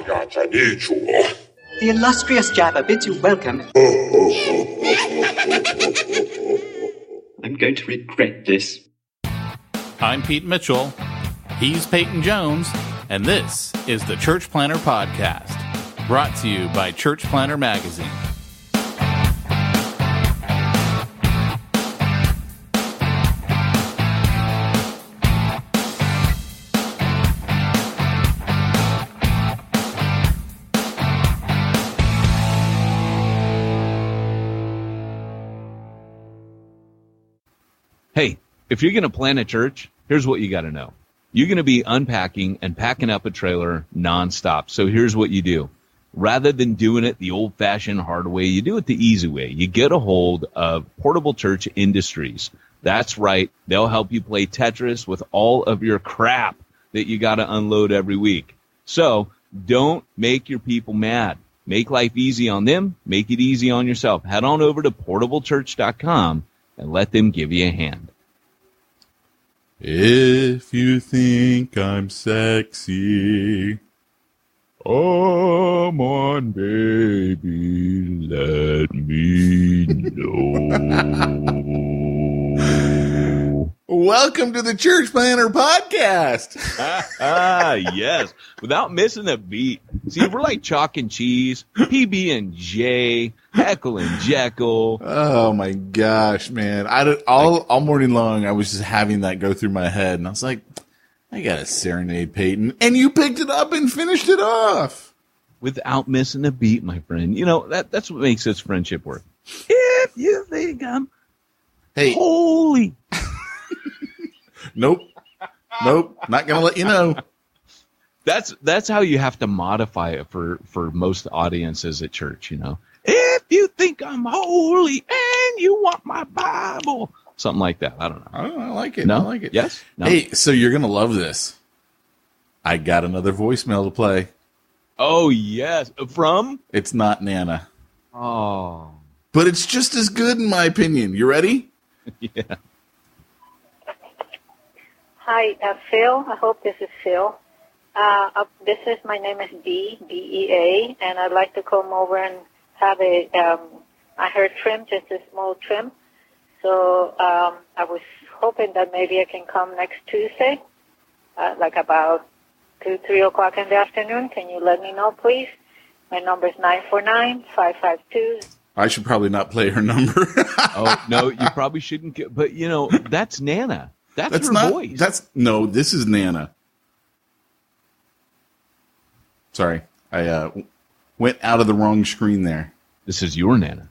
The illustrious Jabba bids you welcome. I'm going to regret this. I'm Pete Mitchell. He's Peyton Jones. And this is the Church Planter Podcast, brought to you by Church Planter Magazine. Hey, if you're going to plant a church, here's what you got to know. You're going to be unpacking and packing up a trailer nonstop. So here's what you do. Rather than doing it the old-fashioned hard way, you do it the easy way. You get a hold of Portable Church Industries. That's right. They'll help you play Tetris with all of your crap that you got to unload every week. So don't make your people mad. Make life easy on them. Make it easy on yourself. Head on over to portablechurch.com and let them give you a hand. If you think I'm sexy, come on, baby, let me know. Welcome to the Church Planter Podcast. Yes, without missing a beat. See, we're like chalk and cheese, PB&J, Heckle and Jekyll. Oh my gosh, man! All morning long, I was just having that go through my head, and I was like, I gotta serenade Peyton, and you picked it up and finished it off without missing a beat, my friend. You know that's what makes this friendship work. If you think I'm holy. Nope, not gonna let you know. That's how you have to modify it for most audiences at church, you know. If you think I'm holy and you want my Bible, something like that. I don't know. I like it. No? I like it. Yes. No? Hey, so you're gonna love this. I got another voicemail to play. Oh yes, from? It's not Nana. Oh, but it's just as good in my opinion. You ready? Yeah. Hi, Phil. I hope this is Phil. My name is D-E-A, and I'd like to come over and have a hair trim, just a small trim. So I was hoping that maybe I can come next Tuesday, like about 2, 3 o'clock in the afternoon. Can you let me know, please? My number is 949-552. I should probably not play her number. Oh, no, you probably shouldn't. But, you know, that's Nana. That's her not, voice. No, this is Nana. Sorry, I went out of the wrong screen there. This is your Nana.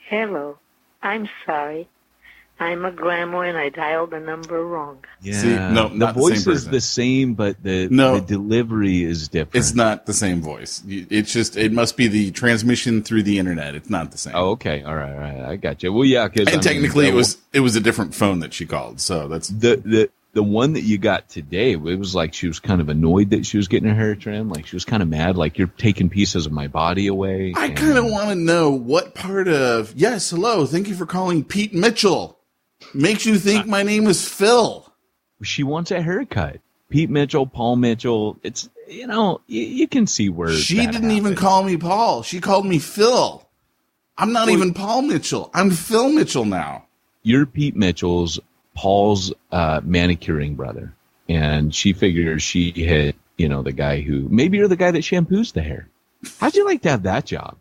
Hello, I'm sorry. I'm a grandma and I dialed the number wrong. Yeah, see, no, the not voice the same is the same, but the delivery is different. It's not the same voice. It's just, it must be the transmission through the internet. It's not the same. Oh, okay, all right, I got you. Well, yeah, and technically it was a different phone that she called. So that's the one that you got today. It was like she was kind of annoyed that she was getting her hair trimmed. Like she was kind of mad. Like, you're taking pieces of my body away. I kind of want to know what part of yes, hello, thank you for calling Pete Mitchell makes you think my name is Phil. She wants a haircut. Pete Mitchell, Paul Mitchell. It's, you know, you can see where she didn't even call me Paul. She called me Phil. I'm not even Paul Mitchell. I'm Phil Mitchell now. You're Pete Mitchell's, Paul's manicuring brother. And she figures she hit, you know, the guy who, maybe you're the guy that shampoos the hair. How'd you like to have that job?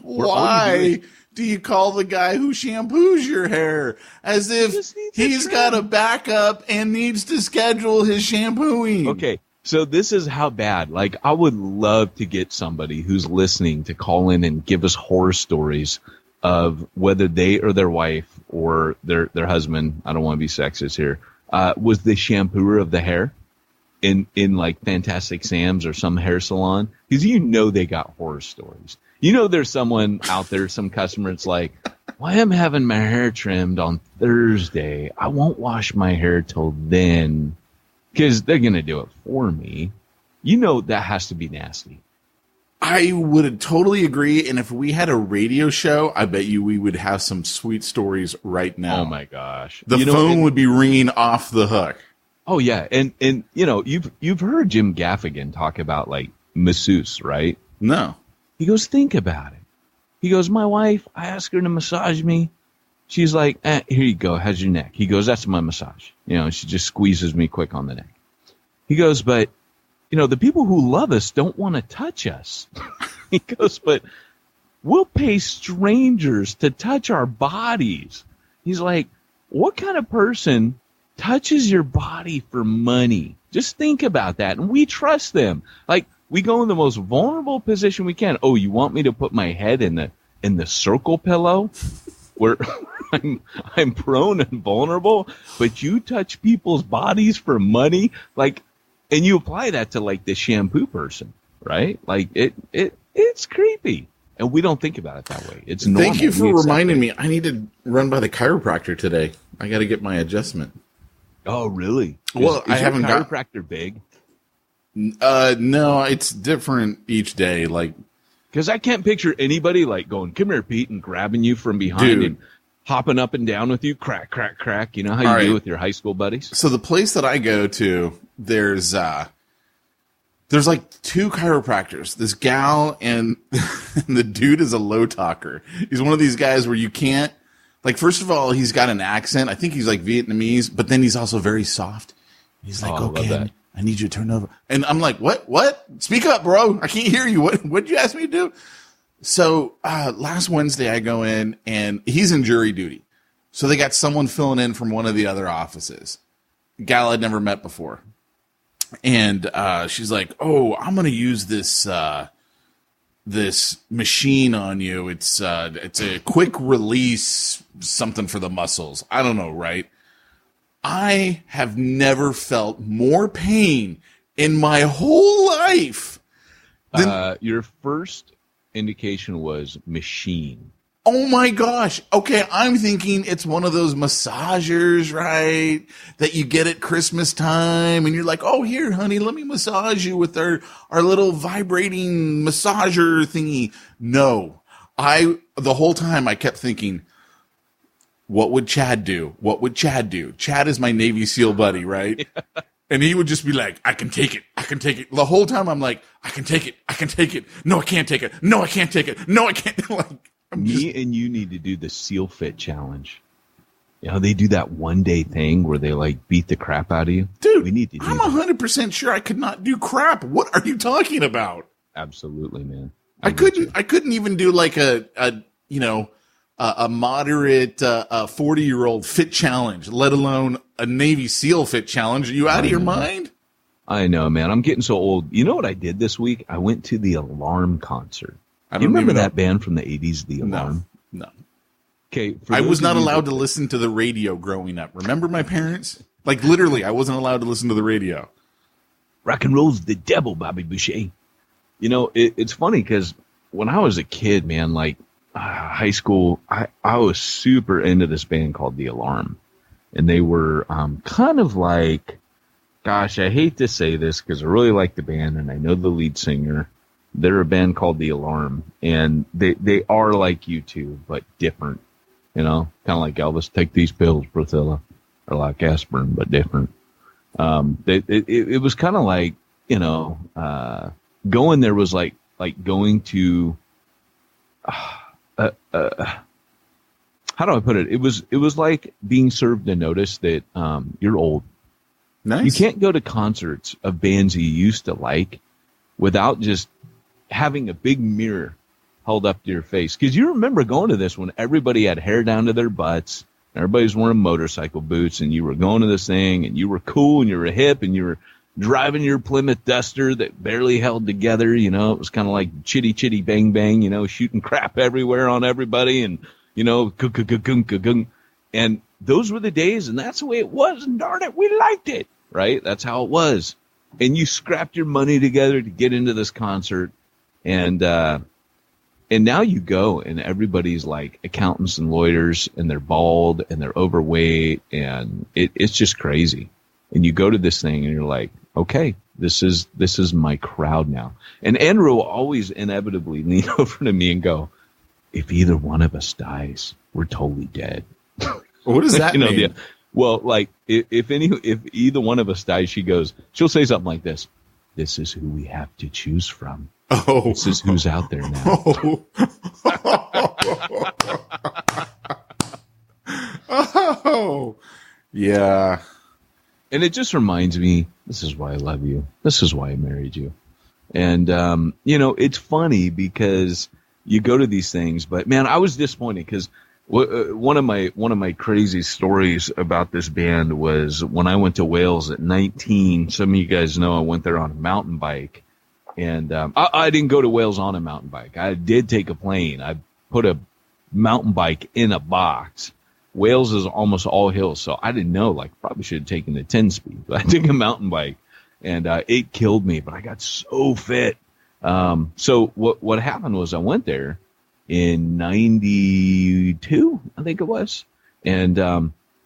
Why do you call the guy who shampoos your hair as if he's got a backup and needs to schedule his shampooing? Okay, so this is how bad. Like, I would love to get somebody who's listening to call in and give us horror stories of whether they or their wife or their husband, I don't want to be sexist here, was the shampooer of the hair in like Fantastic Sam's or some hair salon. Because you know they got horror stories. You know there's someone out there, some customer, it's like, well, I'm having my hair trimmed on Thursday. I won't wash my hair till then because they're going to do it for me. You know that has to be nasty. I would totally agree. And if we had a radio show, I bet you we would have some sweet stories right now. Oh, my gosh. The phone would be ringing off the hook. Oh, yeah. And you know, you've heard Jim Gaffigan talk about, like, masseuse, right? No. He goes, think about it. He goes, my wife, I asked her to massage me. She's like, here you go. How's your neck? He goes, that's my massage. She just squeezes me quick on the neck. He goes, but, the people who love us don't want to touch us. He goes, but we'll pay strangers to touch our bodies. He's like, what kind of person touches your body for money? Just think about that. And we trust them. Like, we go in the most vulnerable position we can. Oh, you want me to put my head in the circle pillow where I'm prone and vulnerable, but you touch people's bodies for money? Like, and you apply that to like the shampoo person, right? Like it's creepy. And we don't think about it that way. It's normal. Thank you for reminding me. I need to run by the chiropractor today. I got to get my adjustment. Oh, really? Well, I haven't got chiropractor big. No, it's different each day. Like, because I can't picture anybody like going, "Come here, Pete," and grabbing you from behind and hopping up and down with you, crack, crack, crack. You know how you do with your high school buddies? So the place that I go to, there's like two chiropractors, this gal and the dude is a low talker. He's one of these guys where you can't, like, first of all, he's got an accent. I think he's like Vietnamese, but then he's also very soft. He's like, okay, I need you to turn over. And I'm like, what? Speak up, bro. I can't hear you. What'd you ask me to do? So, last Wednesday I go in and he's in jury duty. So they got someone filling in from one of the other offices. Gal I'd never met before. And she's like, "Oh, I'm gonna use this machine on you. It's a quick release something for the muscles. I don't know, right?" I have never felt more pain in my whole life. Your first indication was machine. Oh my gosh. Okay, I'm thinking it's one of those massagers, right? That you get at Christmas time and you're like, "Oh, here, honey, let me massage you with our little vibrating massager thingy." No. The whole time I kept thinking, what would Chad do? What would Chad do? Chad is my Navy SEAL buddy, right? Yeah. And he would just be like, "I can take it. I can take it." The whole time I'm like, "I can take it. I can take it. No, I can't take it. No, I can't take it. No, I can't." Like, and you need to do the SEAL Fit challenge. They do that 1 day thing where they like beat the crap out of you. Dude, we need to do I'm 100% sure I could not do crap. What are you talking about? Absolutely, man. I couldn't even do like a moderate 40-year-old fit challenge, let alone a Navy SEAL fit challenge. Are you out of your mind? I know, man. I'm getting so old. You know what I did this week? I went to the Alarm concert. I don't remember that band from the 80s, The Alarm? No. Okay. I was not allowed to listen to the radio growing up. Remember my parents? Like, literally, I wasn't allowed to listen to the radio. Rock and roll's the devil, Bobby Boucher. It's funny because when I was a kid, man, like high school, I was super into this band called The Alarm. And they were kind of like, gosh, I hate to say this because I really like the band and I know the lead singer. They're a band called The Alarm, and they are like U2, but different. Kind of like Elvis, "Take these pills, Priscilla," or like aspirin, but different. It was kind of like, going there was like going to, how do I put it? It was like being served a notice that you're old. Nice. You can't go to concerts of bands you used to like without just having a big mirror held up to your face. Because you remember going to this when everybody had hair down to their butts, and everybody's wearing motorcycle boots, and you were going to this thing, and you were cool, and you were hip, and you were driving your Plymouth Duster that barely held together. It was kind of like chitty chitty bang bang, shooting crap everywhere on everybody, and and those were the days, and that's the way it was, and darn it, we liked it, right? That's how it was. And you scrapped your money together to get into this concert. And now you go and everybody's like accountants and lawyers, and they're bald and they're overweight, and it's just crazy. And you go to this thing and you're like, okay, this is my crowd now. And Andrew will always inevitably lean over to me and go, "If either one of us dies, we're totally dead." What does that mean? Well, like if either one of us dies, she'll say something like this: this is who we have to choose from. Oh, this is who's out there now. Oh, yeah. And it just reminds me, this is why I love you. This is why I married you. And, it's funny because you go to these things, but man, I was disappointed because one of my crazy stories about this band was when I went to Wales at 19. Some of you guys know I went there on a mountain bike, and I didn't go to Wales on a mountain bike. I did take a plane. I put a mountain bike in a box. Wales is almost all hills, so I didn't know. Probably should have taken the 10-speed, but I took a mountain bike, and it killed me. But I got so fit. So what happened was I went there in 92, I think it was. And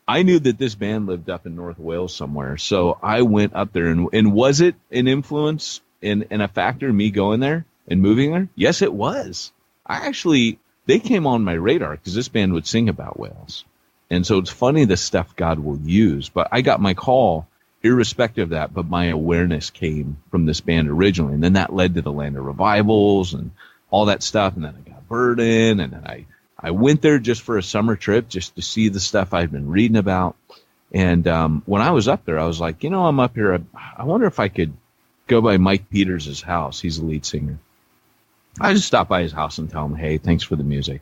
I knew that this band lived up in North Wales somewhere. So I went up there. And was it an influence and a factor in me going there and moving there? Yes, it was. They came on my radar because this band would sing about Wales. And so it's funny the stuff God will use. But I got my call irrespective of that, but my awareness came from this band originally. And then that led to the Land of Revivals and all that stuff. And then I got Burden, and then I went there just for a summer trip just to see the stuff I'd been reading about. And when I was up there, I was like, I'm up here. I wonder if I could go by Mike Peters' house. He's the lead singer. I just stopped by his house and tell him, hey, thanks for the music.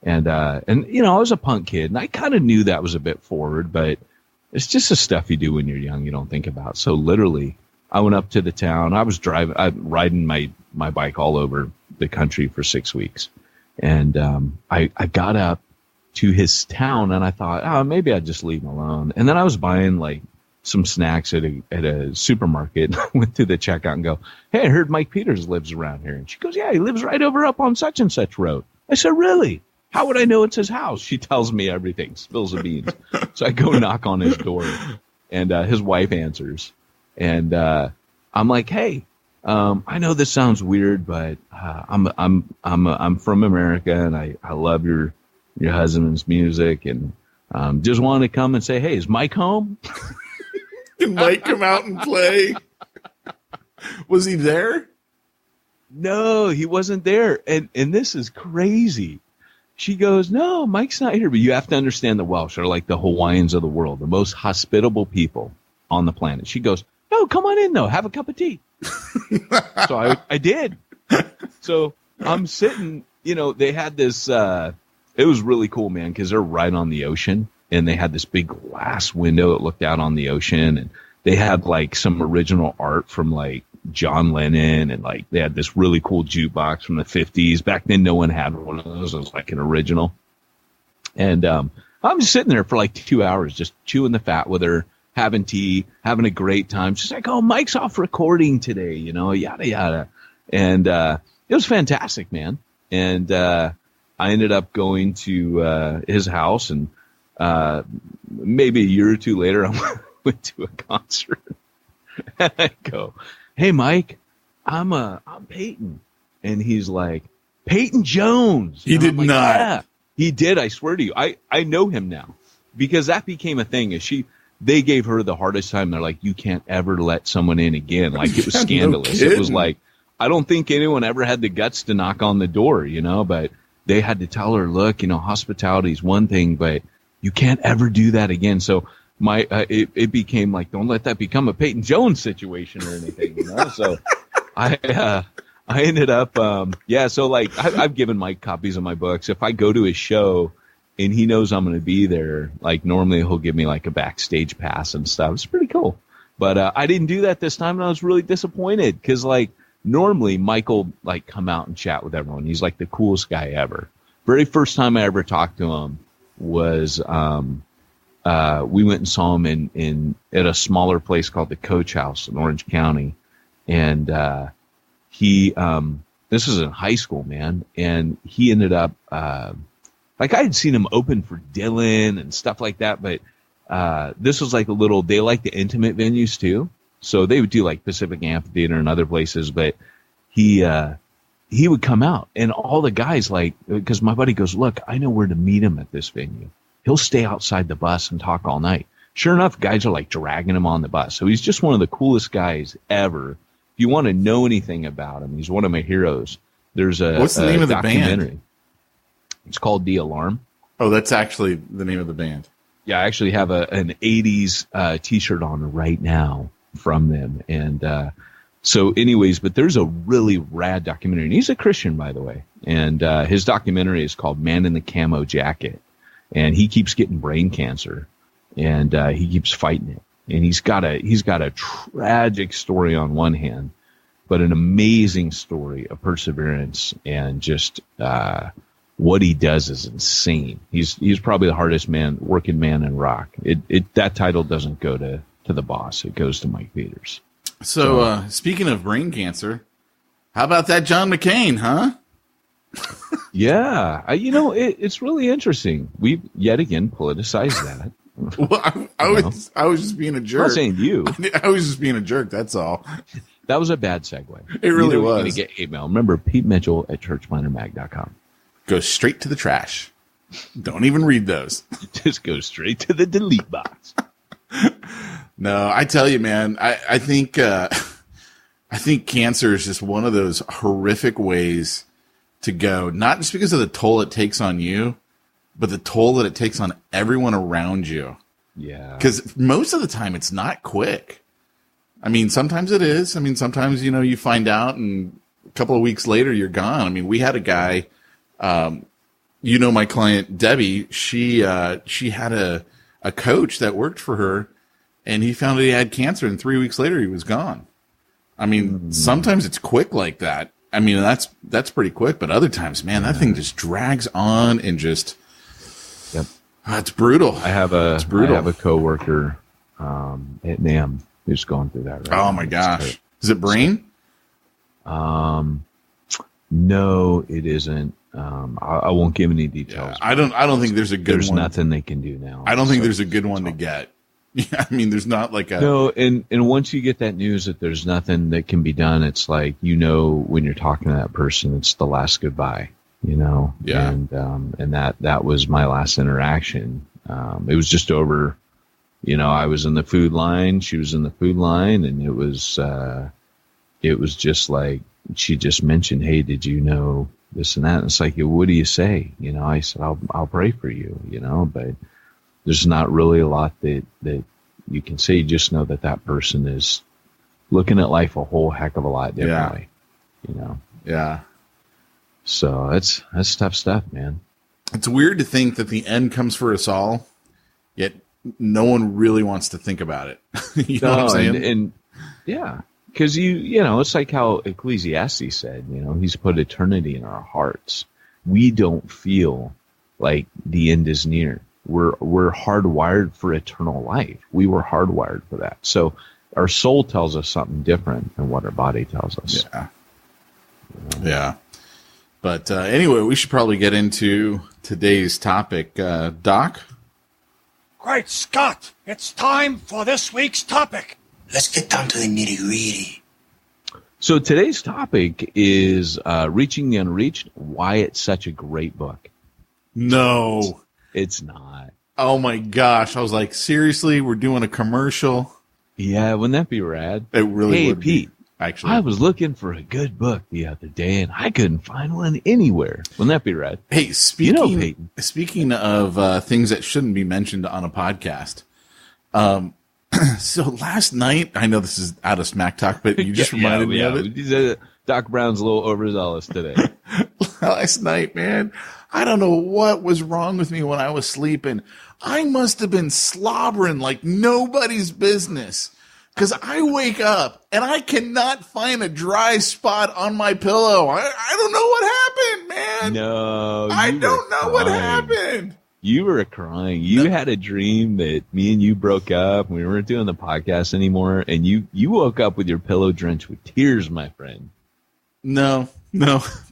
And I was a punk kid, and I kind of knew that was a bit forward, but it's just the stuff you do when you're young you don't think about. So literally, I went up to the town. I was riding my bike all over the country for 6 weeks. And I got up to his town, and I thought, maybe I'd just leave him alone. And then I was buying some snacks at a supermarket. I went through the checkout and go, hey, I heard Mike Peters lives around here. And she goes, yeah, he lives right over up on such and such road. I said, really? How would I know it's his house? She tells me everything, spills the beans. So I go knock on his door, and his wife answers. And I'm like, hey, I know this sounds weird, but I'm from America, and I love your husband's music, and just wanted to come and say, hey, is Mike home? Can Mike come out and play? Was he there? No, he wasn't there. And this is crazy. She goes, no, Mike's not here. But you have to understand the Welsh are like the Hawaiians of the world, the most hospitable people on the planet. She goes, no, come on in, though. Have a cup of tea. So I did. So I'm sitting, they had this, it was really cool, man, because they're right on the ocean. And they had this big glass window that looked out on the ocean. And they had some original art from John Lennon, and they had this really cool jukebox from the 50s. Back then, no one had one of those. It was an original. And I'm just sitting there for 2 hours, just chewing the fat with her, having tea, having a great time. She's like, oh, Mike's off recording today, yada, yada. And it was fantastic, man. And I ended up going to his house, and maybe a year or two later, I went to a concert. And I go, hey, Mike, I'm Peyton. And he's like, Peyton Jones. He did not. Yeah, he did. I swear to you. I know him now because that became a thing. They gave her the hardest time. They're like, you can't ever let someone in again. It was scandalous. No, it was I don't think anyone ever had the guts to knock on the door, but they had to tell her, look, hospitality is one thing, but you can't ever do that again. So it became don't let that become a Peyton Jones situation or anything, So I ended up, so I've given Mike copies of my books. If I go to his show and he knows I'm going to be there, normally he'll give me a backstage pass and stuff. It's pretty cool. But I didn't do that this time, and I was really disappointed because normally Michael come out and chat with everyone. He's the coolest guy ever. Very first time I ever talked to him was we went and saw him at a smaller place called the Coach House in Orange County. And he this was in high school, man, and he ended up I had seen him open for Dylan and stuff like that, but this was they like the intimate venues too. So they would do Pacific Amphitheater and other places, but he would come out, and all the guys because my buddy goes, look, I know where to meet him at this venue. He'll stay outside the bus and talk all night. Sure enough, guys are dragging him on the bus. So he's just one of the coolest guys ever you want to know anything about him, he's one of my heroes. There's what's the name of the band? It's called The Alarm. Oh, that's actually the name of the band. Yeah, I actually have an 80s T-shirt on right now from them. And so anyways, but there's a really rad documentary. And he's a Christian, by the way. And his documentary is called Man in the Camo Jacket. And he keeps getting brain cancer. And he keeps fighting it. And he's got a tragic story on one hand, but an amazing story of perseverance, and just what he does is insane. He's probably the hardest working man in rock. That title doesn't go to the boss. It goes to Mike Peters. So speaking of brain cancer, how about that John McCain, huh? Yeah, it's really interesting. We've yet again politicized that. Well, I was just being a jerk. I'm not saying you. I was just being a jerk. That's all. That was a bad segue. It really was. You're going to get hate mail. Remember, Pete Mitchell at churchplannermag.com. Go straight to the trash. Don't even read those. Just go straight to the delete box. No, I tell you, man. I think cancer is just one of those horrific ways to go. Not just because of the toll it takes on you, but the toll that it takes on everyone around you. Yeah. Because most of the time it's not quick. I mean, sometimes it is. I mean, sometimes, you find out and a couple of weeks later you're gone. I mean, we had a guy, my client Debbie, she had a coach that worked for her, and he found that he had cancer, and 3 weeks later he was gone. I mean, sometimes it's quick like that. I mean, that's pretty quick, but other times, man, that thing just drags on and just, yep. It's brutal. I have a coworker at NAM who's going through that right now. Oh my gosh. Is it brain? No, it isn't. I won't give any details. Yeah, I don't think there's a good there's one. There's nothing they can do now. I don't think there's a good one to get. Yeah, I mean, there's not like a... No, and once you get that news that there's nothing that can be done, it's like, when you're talking to that person, it's the last goodbye, Yeah. And that was my last interaction. It was just over, I was in the food line, she was in the food line, and it was just like, she just mentioned, hey, did you know this and that? And it's like, what do you say? I said, I'll pray for you, but there's not really a lot that you can say. You just know that person is looking at life a whole heck of a lot differently, Yeah. So that's tough stuff, man. It's weird to think that the end comes for us all, yet no one really wants to think about it. You know what I'm saying? And yeah, because it's like how Ecclesiastes said, he's put eternity in our hearts. We don't feel like the end is near. We're hardwired for eternal life. We were hardwired for that. So our soul tells us something different than what our body tells us. Yeah. Yeah. But anyway, we should probably get into today's topic. Doc? Great Scott! It's time for this week's topic. Let's get down to the nitty-gritty. So today's topic is Reaching the Unreached, why it's such a great book. No. It's not. Oh my gosh. I was like, seriously, we're doing a commercial? Yeah, wouldn't that be rad? It really Hey, would Pete, be, actually. I was looking for a good book the other day, and I couldn't find one anywhere. Wouldn't that be rad? Hey, speaking Peyton. Speaking of things that shouldn't be mentioned on a podcast, so last night, I know this is out of smack talk, but you just reminded me of it. Doc Brown's a little overzealous today. Last night, man, I don't know what was wrong with me when I was sleeping. I must have been slobbering like nobody's business, because I wake up and I cannot find a dry spot on my pillow. I don't know what happened, man. No, I don't know what happened. You were crying. You had a dream that me and you broke up. We weren't doing the podcast anymore, and you woke up with your pillow drenched with tears, my friend. No.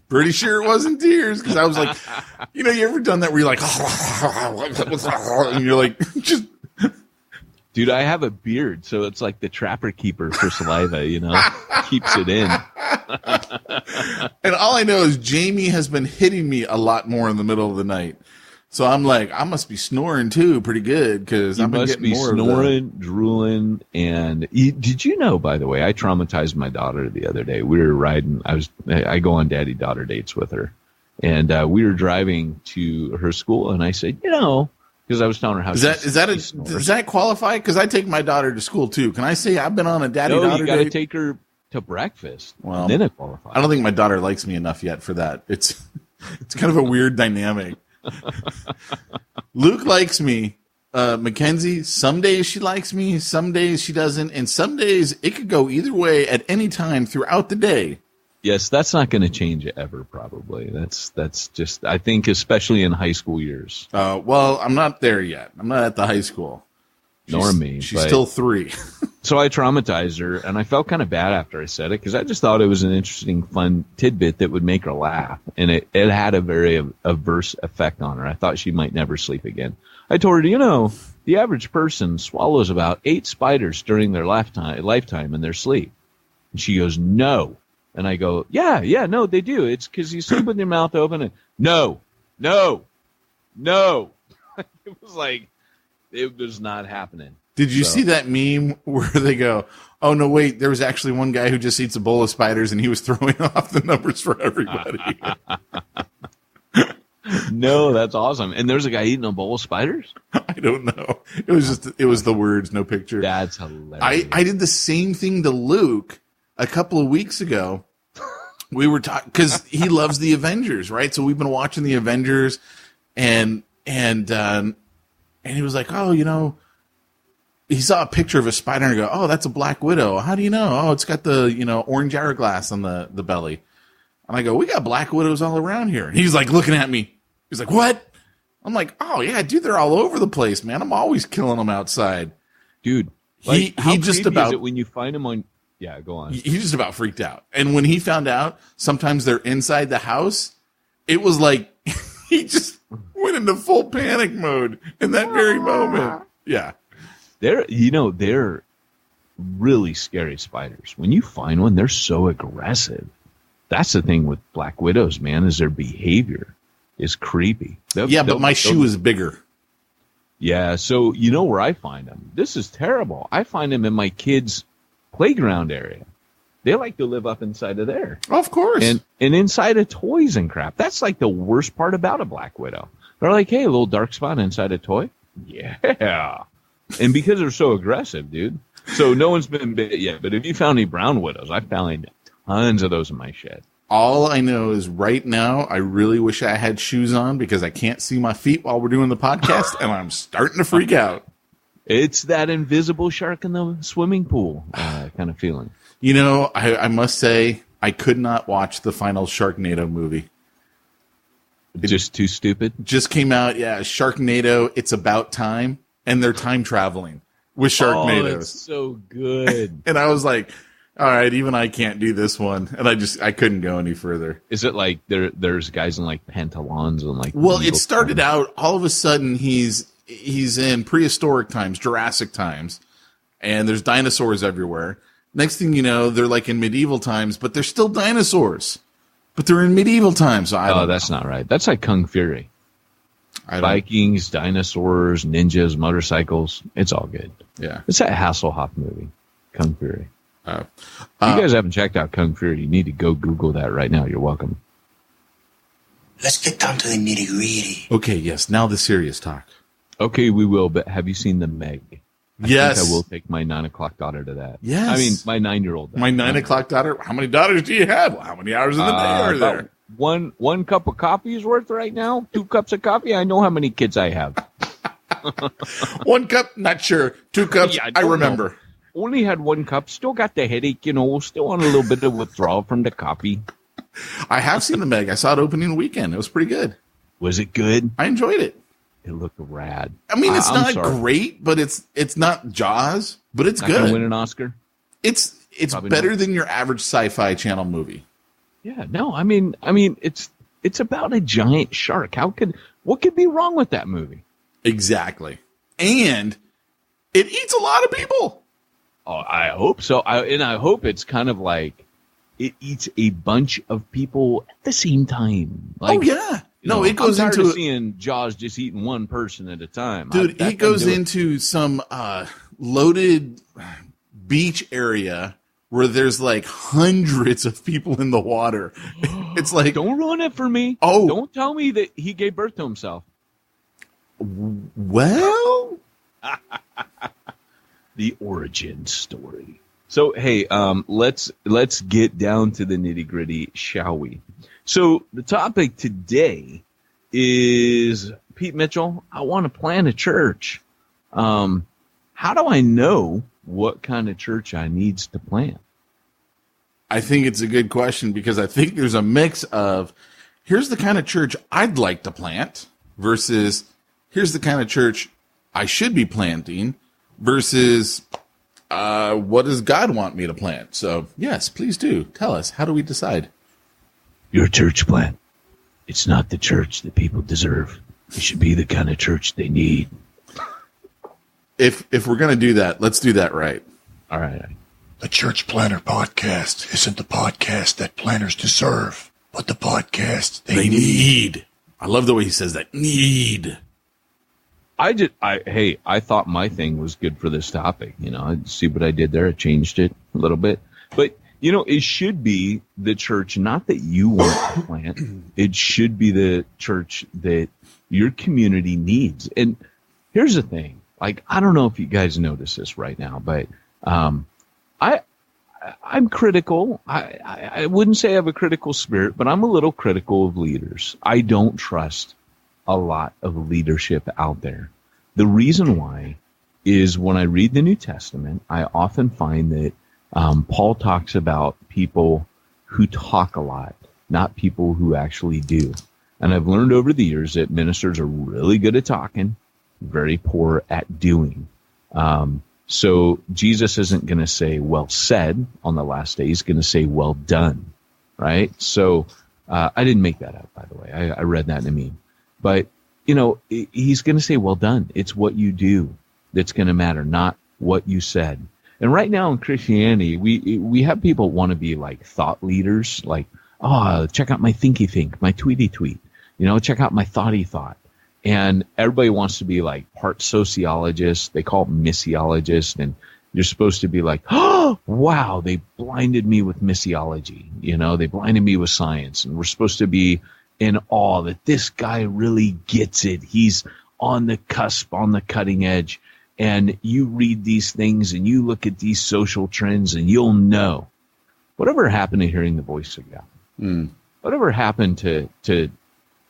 Pretty sure it wasn't tears, because I was like, you ever done that where you're like, and you're like, just. Dude, I have a beard, so it's like the trapper keeper for saliva, keeps it in. And all I know is Jamie has been hitting me a lot more in the middle of the night. So I'm like, I must be snoring too pretty good because I'm must getting be more snoring, drooling, and did you know, by the way, I traumatized my daughter the other day. We were riding. I go on daddy-daughter dates with her, and we were driving to her school, and I said, because I was telling her how does that qualify? Because I take my daughter to school too. Can I say I've been on a daddy-daughter date? No, you got to take her to breakfast. Well, and then it qualifies. I don't think my daughter likes me enough yet for that. It's kind of a weird dynamic. Luke likes me. Mackenzie, some days she likes me, some days she doesn't, and some days it could go either way at any time throughout the day. Yes, that's not going to change ever, probably. That's just, I think, especially in high school years. Well, I'm not there yet. I'm not at the high school. Nor me. She's still 3. So I traumatized her, and I felt kind of bad after I said it because I just thought it was an interesting, fun tidbit that would make her laugh, and it had a very adverse effect on her. I thought she might never sleep again. I told her, the average person swallows about 8 spiders during their lifetime in their sleep. And she goes, no. And I go, yeah, no, they do. It's because you sleep with your mouth open. And no. It was like, it was not happening. Did you see that meme where they go, oh, no, wait, there was actually one guy who just eats a bowl of spiders and he was throwing off the numbers for everybody. No, that's awesome. And there's a guy eating a bowl of spiders? I don't know. It was the words, no picture. That's hilarious. I did the same thing to Luke a couple of weeks ago. We were talking because he loves the Avengers, right? So we've been watching the Avengers, and he was like, oh, he saw a picture of a spider and go, oh, that's a Black Widow. How do you know? Oh, it's got the orange hourglass on the belly. And I go, we got Black Widows all around here. And he's like looking at me. He's like, what? I'm like, oh yeah, dude, they're all over the place, man. I'm always killing them outside, dude. He just about is it when you find them on. Yeah, go on. He just about freaked out. And when he found out sometimes they're inside the house, it was like he just went into full panic mode in that very moment. Yeah. They're really scary spiders. When you find one, they're so aggressive. That's the thing with Black Widows, man, is their behavior is creepy. But my shoe is bigger. Yeah, so you know where I find them? This is terrible. I find them in my kids' playground area. They like to live up inside of there. Oh, of course. And inside of toys and crap. That's like the worst part about a Black Widow. They're like, hey, a little dark spot inside a toy? Yeah. And because they're so aggressive, dude. So no one's been bit yet. But if you found any brown widows, I found tons of those in my shed. All I know is right now, I really wish I had shoes on because I can't see my feet while we're doing the podcast, and I'm starting to freak out. It's that invisible shark in the swimming pool kind of feeling. I must say, I could not watch the final Sharknado movie. Just too stupid? Just came out, yeah, Sharknado, It's About Time, and they're time traveling with Sharknadoes. Oh, that's so good. And I was like, all right, even I can't do this one. And I couldn't go any further. Is it like there's guys in like pantalons and like... Well, it started out, all of a sudden he's in prehistoric times, Jurassic times, and there's dinosaurs everywhere. Next thing you know, they're like in medieval times, but they're still dinosaurs. But they're in medieval times. So that's not right. That's like Kung Fury. Vikings, dinosaurs, ninjas, motorcycles. It's all good. Yeah. It's that Hasselhoff movie, Kung Fury. If you guys haven't checked out Kung Fury, you need to go Google that right now. You're welcome. Let's get down to the nitty-gritty. Okay, yes. Now the serious talk. Okay, we will, but have you seen The Meg? Yes. I think I will take my 9 o'clock daughter to that. Yes. I mean, my 9-year-old daughter. My 9 o'clock daughter? How many daughters do you have? Well, how many hours in the day are there? One cup of coffee is worth right now. 2 cups of coffee. I know how many kids I have. 1 cup? Not sure. 2 cups? Yeah, I remember. Know. Only had 1 cup. Still got the headache, still on a little bit of withdrawal from the coffee. I have seen The Meg. I saw it opening weekend. It was pretty good. Was it good? I enjoyed it. It looked rad. I mean, it's not great, but it's not Jaws, but it's not good. Gonna win an Oscar? It's probably better than your average Sci-Fi Channel movie. Yeah, no, I mean, it's about a giant shark. What could be wrong with that movie? Exactly. And it eats a lot of people. Oh, I hope so. I hope it's kind of like it eats a bunch of people at the same time. Like, oh, yeah. No, it goes I'm tired into of seeing Jaws just eating one person at a time. Dude, he goes into some loaded beach area where there's like hundreds of people in the water. It's like, don't ruin it for me. Oh, don't tell me that he gave birth to himself. Well, the origin story. So, hey, let's get down to the nitty gritty, shall we? So the topic today is, Pete Mitchell, I want to plant a church. How do I know what kind of church I needs to plant? I think it's a good question, because I think there's a mix of, here's the kind of church I'd like to plant versus here's the kind of church I should be planting versus what does God want me to plant? So, yes, please do. Tell us. How do we decide? Your church plant. It's not the church that people deserve. It should be the kind of church they need. If we're going to do that, let's do that right. All right. The Church Planner Podcast isn't the podcast that planners deserve, but the podcast they need. I love the way he says that. Need. I thought my thing was good for this topic. I see what I did there. I changed it a little bit. But, it should be the church, not that you want to plant. It should be the church that your community needs. And here's the thing. Like, I don't know if you guys notice this right now, but I'm critical. I wouldn't say I have a critical spirit, but I'm a little critical of leaders. I don't trust a lot of leadership out there. The reason why is when I read the New Testament, I often find that Paul talks about people who talk a lot, not people who actually do. And I've learned over the years that ministers are really good at talking, very poor at doing. So Jesus isn't going to say, well said on the last day. He's going to say, well done, right? So I didn't make that up, by the way. I read that in a meme. But, he's going to say, well done. It's what you do that's going to matter, not what you said. And right now in Christianity, we have people want to be like thought leaders, like, check out my thinky think, my tweety tweet, check out my thoughty thought. And everybody wants to be like part sociologist. They call it missiologist. And you're supposed to be like, oh, wow, they blinded me with missiology. They blinded me with science. And we're supposed to be in awe that this guy really gets it. He's on the cusp, on the cutting edge. And you read these things and you look at these social trends and you'll know. Whatever happened to hearing the voice of God? Whatever happened to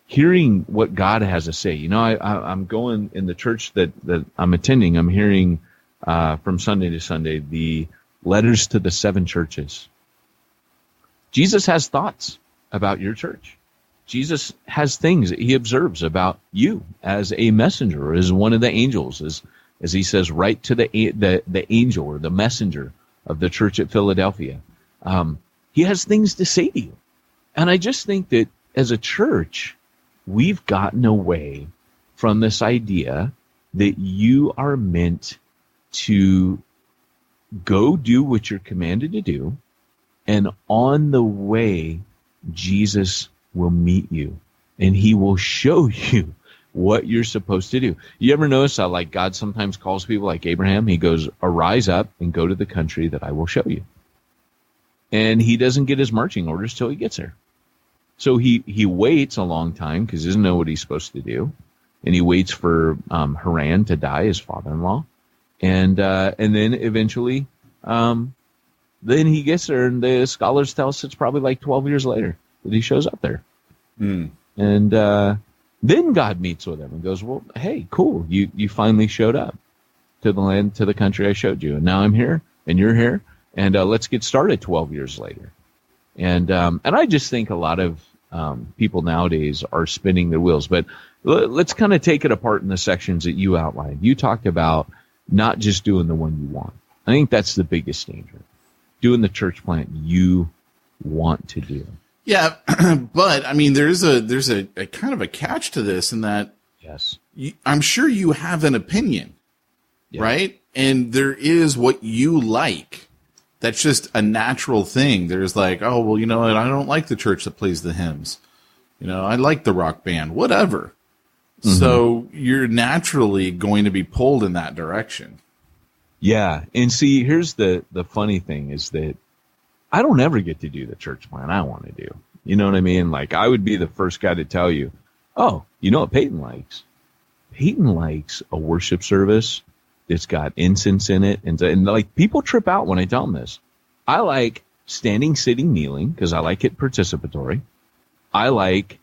hearing what God has to say? I'm going in the church that I'm attending. I'm hearing from Sunday to Sunday the letters to the 7 churches. Jesus has thoughts about your church. Jesus has things that he observes about you as a messenger, or as one of the angels, as he says, write to the angel or the messenger of the church at Philadelphia. He has things to say to you. And I just think that as a church, we've gotten away from this idea that you are meant to go do what you're commanded to do, and on the way, Jesus will meet you, and he will show you what you're supposed to do. You ever notice how, like, God sometimes calls people like Abraham? He goes, arise up and go to the country that I will show you. And he doesn't get his marching orders till he gets there. So he waits a long time because he doesn't know what he's supposed to do. And he waits for Haran to die, his father-in-law. And then eventually, then he gets there, and the scholars tell us it's probably like 12 years later that he shows up there. And then God meets with him and goes, well, hey, cool. You finally showed up to the land, to the country I showed you. And now I'm here and you're here. And let's get started 12 years later. And I just think a lot of people nowadays are spinning their wheels. But let's kind of take it apart in the sections that you outlined. You talked about not just doing the one you want. I think that's the biggest danger. Doing the church plant you want to do. Yeah, but I mean, there's a kind of a catch to this, in that yes, I'm sure you have an opinion, right? And there is what you like. That's just a natural thing. There's like, oh, well, you know what? I don't like the church that plays the hymns. I like the rock band, whatever. Mm-hmm. So you're naturally going to be pulled in that direction. Yeah. And see, here's the funny thing is that I don't ever get to do the church plan I want to do. You know what I mean? Like, I would be the first guy to tell you, oh, you know what Peyton likes? Peyton likes a worship service that's got incense in it. And like, people trip out when I tell them this. I like standing, sitting, kneeling because I like it participatory. I like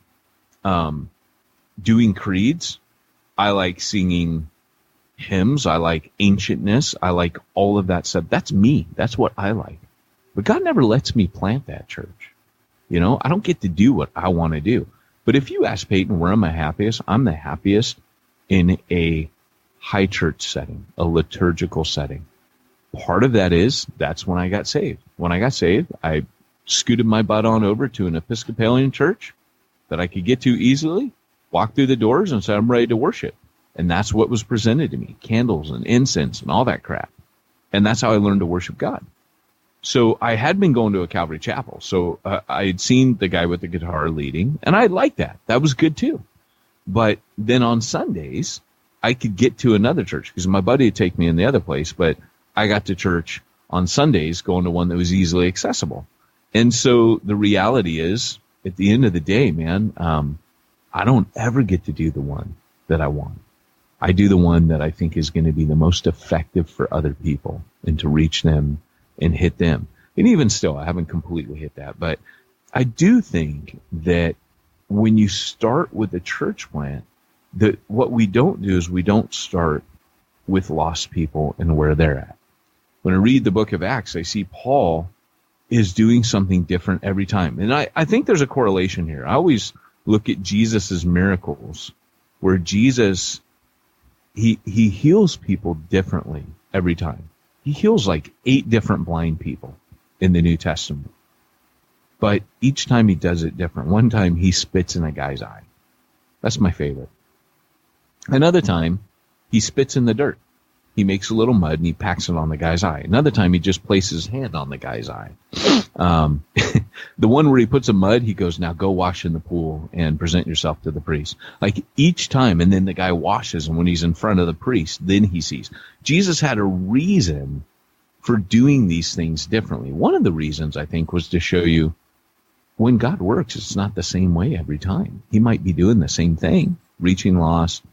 doing creeds. I like singing hymns. I like ancientness. I like all of that stuff. That's me. That's what I like. But God never lets me plant that church. I don't get to do what I want to do. But if you ask Peyton where am I happiest, I'm the happiest in a high church setting, a liturgical setting. Part of that is that's when I got saved. When I got saved, I scooted my butt on over to an Episcopalian church that I could get to easily, walk through the doors and said, I'm ready to worship. And that's what was presented to me, candles and incense and all that crap. And that's how I learned to worship God. So I had been going to a Calvary chapel. So I had seen the guy with the guitar leading, and I liked that. That was good too. But then on Sundays, I could get to another church because my buddy would take me in the other place, but I got to church on Sundays going to one that was easily accessible. And so the reality is, at the end of the day, man, I don't ever get to do the one that I want. I do the one that I think is going to be the most effective for other people and to reach them and hit them. And even still, I haven't completely hit that. But I do think that when you start with a church plant, that what we don't do is we don't start with lost people and where they're at. When I read the book of Acts, I see Paul is doing something different every time. And I think there's a correlation here. I always look at Jesus's miracles where Jesus, he heals people differently every time. He heals like 8 different blind people in the New Testament. But each time he does it different. One time he spits in a guy's eye. That's my favorite. Another time he spits in the dirt. He makes a little mud and he packs it on the guy's eye. Another time he just places his hand on the guy's eye. The one where he puts a mud, he goes, now go wash in the pool and present yourself to the priest. Like each time, and then the guy washes, and when he's in front of the priest, then he sees. Jesus had a reason for doing these things differently. One of the reasons, I think, was to show you when God works, it's not the same way every time. He might be doing the same thing, reaching lost,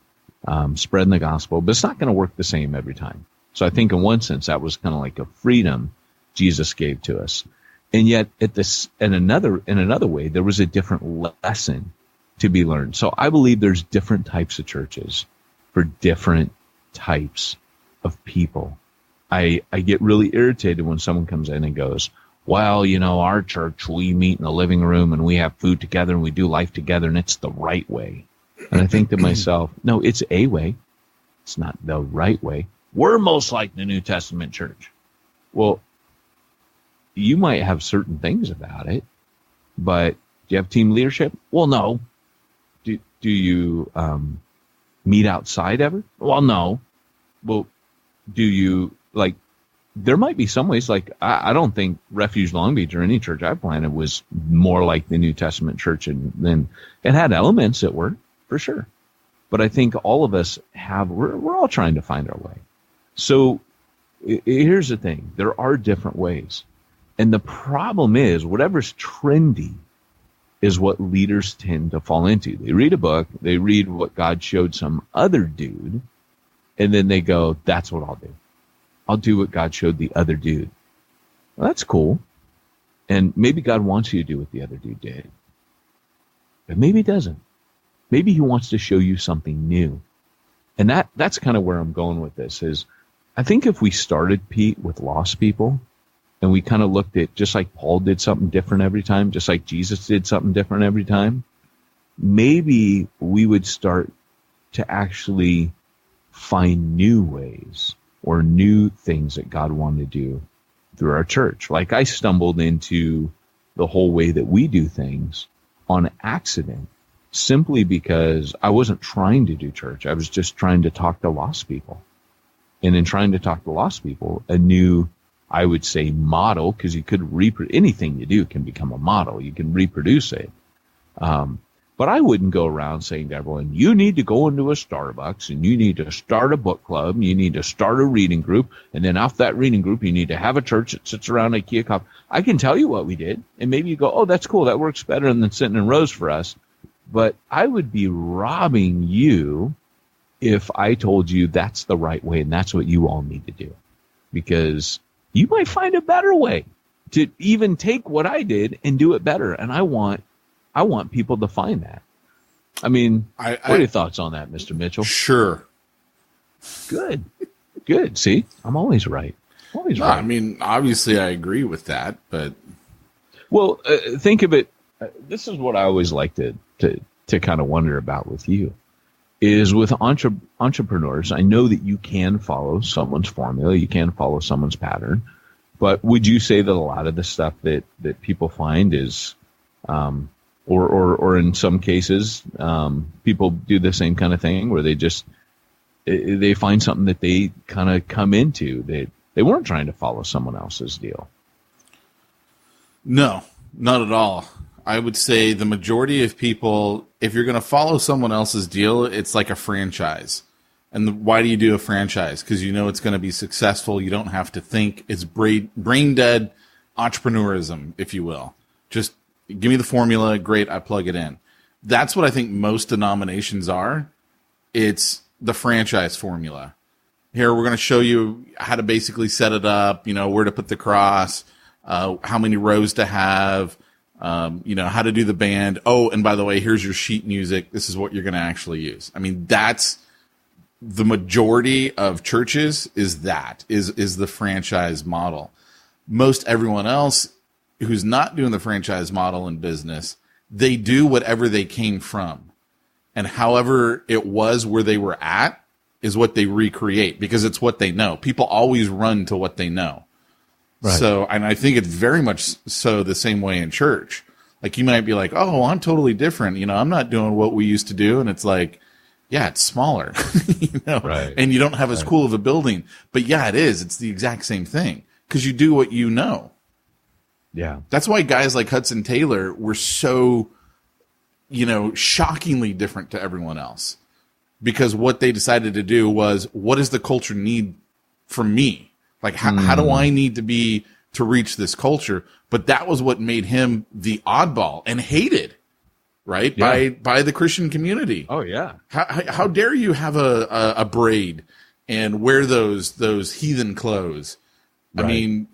spreading the gospel, but it's not going to work the same every time. So I think in one sense, that was kind of like a freedom Jesus gave to us. And yet in another way, there was a different lesson to be learned. So I believe there's different types of churches for different types of people. I get really irritated when someone comes in and goes, well, our church, we meet in the living room and we have food together and we do life together and it's the right way. And I think to myself, no, it's a way. It's not the right way. We're most like the New Testament church. Well, you might have certain things about it, but do you have team leadership? Well, no. Do you meet outside ever? Well, no. Well, do you, there might be some ways, I don't think Refuge Long Beach or any church I planted was more like the New Testament church, and then it had elements that were, for sure. But I think all of us we're all trying to find our way. So here's the thing. There are different ways. And the problem is, whatever's trendy is what leaders tend to fall into. They read a book, they read what God showed some other dude, and then they go, that's what I'll do. I'll do what God showed the other dude. Well, that's cool. And maybe God wants you to do what the other dude did. But maybe he doesn't. Maybe he wants to show you something new. And that's kind of where I'm going with this is, I think if we started, Pete, with lost people, and we kind of looked at, just like Paul did something different every time, just like Jesus did something different every time, maybe we would start to actually find new ways or new things that God wanted to do through our church. Like I stumbled into the whole way that we do things on accident, simply because I wasn't trying to do church. I was just trying to talk to lost people. And in trying to talk to lost people, a new, I would say, model, because you could anything you do can become a model. You can reproduce it. But But I wouldn't go around saying to everyone, you need to go into a Starbucks and you need to start a book club and you need to start a reading group. And then off that reading group, you need to have a church that sits around a IKEA coffee. I can tell you what we did. And maybe you go, oh, that's cool. That works better than sitting in rows for us. But I would be robbing you if I told you that's the right way and that's what you all need to do. Because you might find a better way to even take what I did and do it better. And I want people to find that. I mean, what are your thoughts on that, Mr. Mitchell? Sure. Good. See, I'm always right. Right. I mean, obviously I agree with that, but. Well, think of it. This is what I always like to kind of wonder about with you is with entrepreneurs. I know that you can follow someone's formula. You can follow someone's pattern, but would you say that a lot of the stuff that people find is, or in some cases, people do the same kind of thing where they find something that they kind of come into. They weren't trying to follow someone else's deal. No, not at all. I would say the majority of people, if you're going to follow someone else's deal, it's like a franchise. And why do you do a franchise? Because you know it's going to be successful. You don't have to think. It's brain dead entrepreneurism, if you will. Just give me the formula. Great, I plug it in. That's what I think most denominations are. It's the franchise formula. Here, we're going to show you how to basically set it up, where to put the cross, how many rows to have, how to do the band. Oh, and by the way, here's your sheet music. This is what you're going to actually use. I mean, that's the majority of churches is the franchise model. Most everyone else who's not doing the franchise model in business, they do whatever they came from. And however it was where they were at is what they recreate because it's what they know. People always run to what they know. Right. So, and I think it's very much so the same way in church. Like you might be like, oh, I'm totally different. I'm not doing what we used to do. And it's like, yeah, it's smaller, right. And you don't have as cool of a building, but yeah, it is. It's the exact same thing because you do what you know. Yeah. That's why guys like Hudson Taylor were so, shockingly different to everyone else because what they decided to do was, what does the culture need from me? Like, how do I need to be to reach this culture? But that was what made him the oddball and hated, right? Yeah. By the Christian community. Oh yeah. How dare you have a braid and wear those heathen clothes? Right. I mean,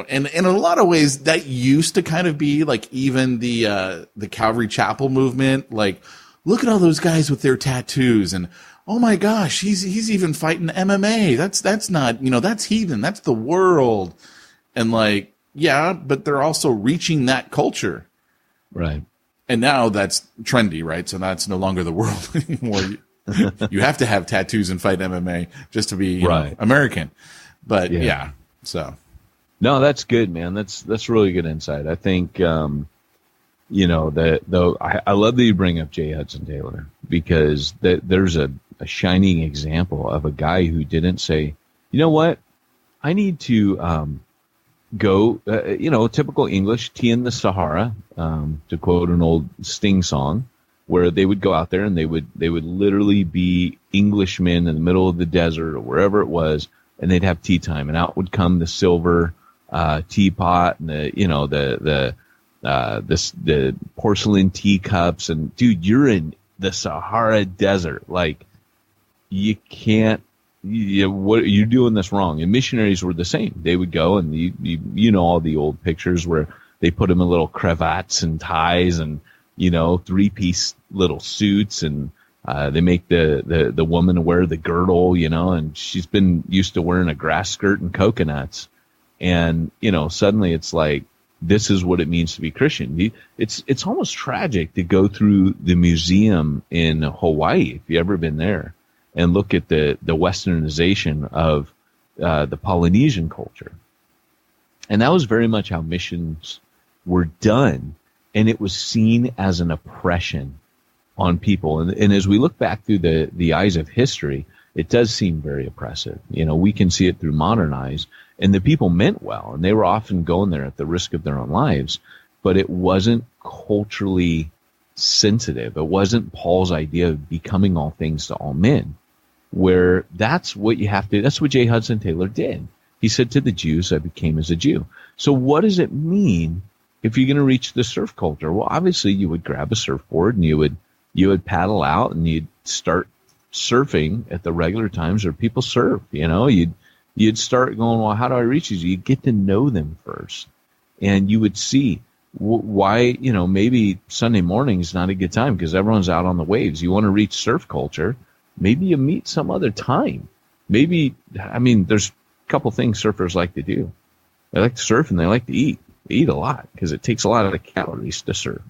and in a lot of ways that used to kind of be like even the Calvary Chapel movement. Like, look at all those guys with their tattoos and, oh my gosh, he's even fighting MMA. That's not, that's heathen. That's the world. And like, yeah, but they're also reaching that culture. Right. And now that's trendy, right? So that's no longer the world anymore. You have to have tattoos and fight MMA just to be you know, American. But yeah. So. No, that's good, man. That's really good insight. I think, I love that you bring up J. Hudson Taylor because there's a shining example of a guy who didn't say, you know what, I need to go, typical English, tea in the Sahara, to quote an old Sting song, where they would go out there and they would literally be Englishmen in the middle of the desert or wherever it was, and they'd have tea time, and out would come the silver teapot and the porcelain teacups, and dude, you're in the Sahara Desert, like you can't. What you're doing this wrong. And missionaries were the same. They would go and you know all the old pictures where they put them in little cravats and ties and 3-piece little suits, and they make the woman wear the girdle, and she's been used to wearing a grass skirt and coconuts, and suddenly it's like, this is what it means to be Christian. It's almost tragic to go through the museum in Hawaii if you've ever been there and look at the westernization of the Polynesian culture. And that was very much how missions were done, and it was seen as an oppression on people. And as we look back through the eyes of history, it does seem very oppressive. We can see it through modern eyes, and the people meant well, and they were often going there at the risk of their own lives, but it wasn't culturally sensitive. It wasn't Paul's idea of becoming all things to all men, where that's what you have to, that's what J. Hudson Taylor did. He said to the Jews, I became as a Jew. So what does it mean if you're going to reach the surf culture? Well, obviously you would grab a surfboard and you would paddle out and you'd start surfing at the regular times where people surf. You'd start going, well, how do I reach these? You'd get to know them first, and you would see why, maybe Sunday morning is not a good time because everyone's out on the waves. You want to reach surf culture, maybe you meet some other time. There's a couple things surfers like to do. They like to surf and they like to eat. They eat a lot because it takes a lot of the calories to surf.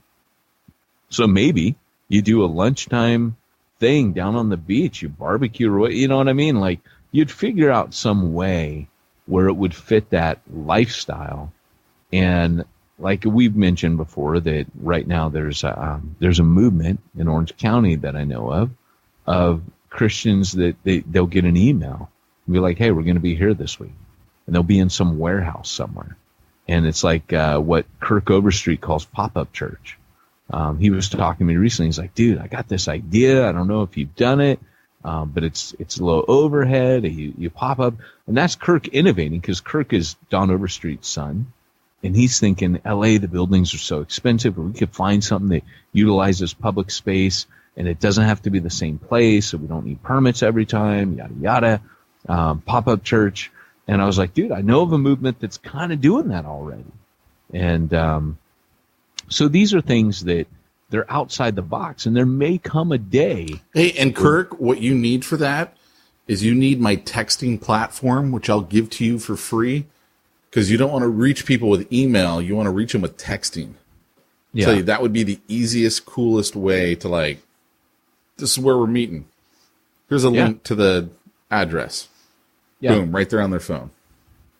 So maybe you do a lunchtime thing down on the beach, you barbecue, you know what I mean? Like, you'd figure out some way where it would fit that lifestyle. And like we've mentioned before, that right now there's a movement in Orange County that I know of Christians that they'll get an email and be like, hey, we're going to be here this week. And they'll be in some warehouse somewhere. And it's like what Kirk Overstreet calls pop-up church. He was talking to me recently. He's like, dude, I got this idea. I don't know if you've done it, but it's low overhead. You pop up. And that's Kirk innovating, because Kirk is Don Overstreet's son. And he's thinking, LA, the buildings are so expensive, but we could find something that utilizes public space, and it doesn't have to be the same place, so we don't need permits every time, yada, yada. Pop-up church. And I was like, dude, I know of a movement that's kind of doing that already. And so these are things that they're outside the box, and there may come a day. Hey, and Kirk, what you need for that is you need my texting platform, which I'll give to you for free, because you don't want to reach people with email. You want to reach them with texting. Yeah. So that would be the easiest, coolest way to, like, this is where we're meeting. Here's a link to the address. Yeah. Boom, right there on their phone.